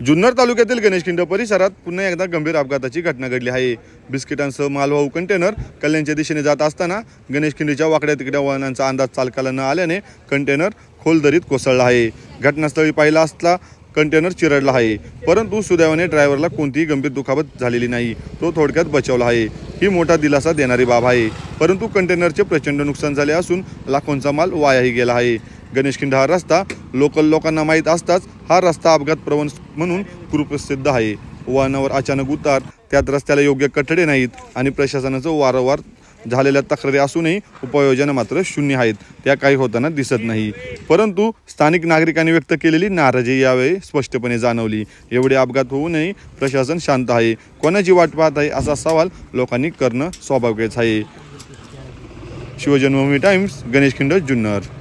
जुन्नर तालुक्यातील गणेशखिंड परिसरात पुन्हा एकदा गंभीर अपघाताची घटना घडली आहे। बिस्किटांसह मालवाहू कंटेनर कल्याणच्या दिशेने जात असताना गणेशखिंडीच्या वाकड्या तिकड्या वळणांचा अंदाज चालकाला न आल्याने कंटेनर खोल दरीत कोसळला आहे। घटनास्थळी पाहिला असता कंटेनर चिरडला आहे, परंतु सुदैवाने ड्रायव्हरला कोणतीही गंभीर दुखापत झालेली नाही। तो थोडक्यात बचावला आहे। ही मोठा दिलासा देणारी बाब आहे, परंतु कंटेनरचे प्रचंड नुकसान झाले असून लाखोंचा माल वायाही गेला आहे। गणेशखिंड हा रस्ता लोकल लोकांना माहीत असताच हा रस्ता अपघात प्रवण म्हणून कुप्रसिद्ध आहे। वाहनावर अचानक उतार, त्यात रस्त्याला योग्य कठडे नाहीत आणि प्रशासनाचं वारंवार झालेल्या तक्रारी असूनही उपाययोजना मात्र शून्य आहेत। त्या काही होताना दिसत नाही, परंतु स्थानिक नागरिकांनी व्यक्त केलेली नाराजी यावेळी स्पष्टपणे जाणवली। एवढे अपघात होऊनही प्रशासन शांत आहे, कोणाची वाट पाहत आहे असा सवाल लोकांनी करणं स्वाभाविकच आहे। शिवजन्मभूमी टाइम्स, गणेशखिंड, जुन्नर।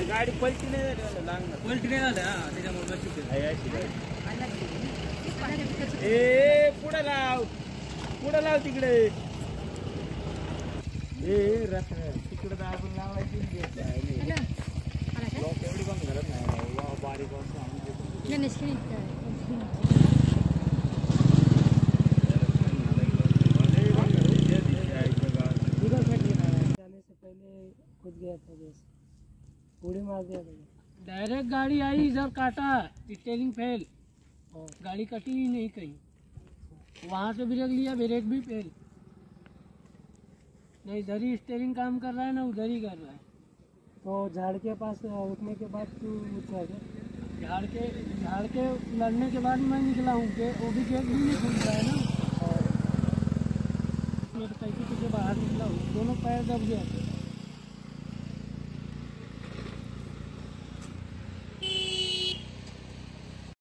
गाड़ी पलटी नहीं झालं त्याच्यामुळे पुढे लाव तिकडे तिकडे आपण लावायची एवढी पण घरात नाही बारीक जाने से पहले खुद गया था, जैसे पूरी मार दिया था। डायरेक्ट गाड़ी आई, इधर काटा, स्टीयरिंग फेल, गाड़ी कटी ही नहीं कहीं। वहाँ से ब्रेक लिया, ब्रेक भी फेल, नहीं इधर ही स्टीयरिंग काम कर रहा है ना उधर ही कर रहा है। तो झाड़ के पास रुकने के बाद तू उतरा गया? झाड़ के लड़ने के बाद मैं निकला हूँ, वो भी गेट भी नहीं खुल रहा है ना, मेरे पैसे के बाहर निकला हूँ, दोनों पैर दब गया।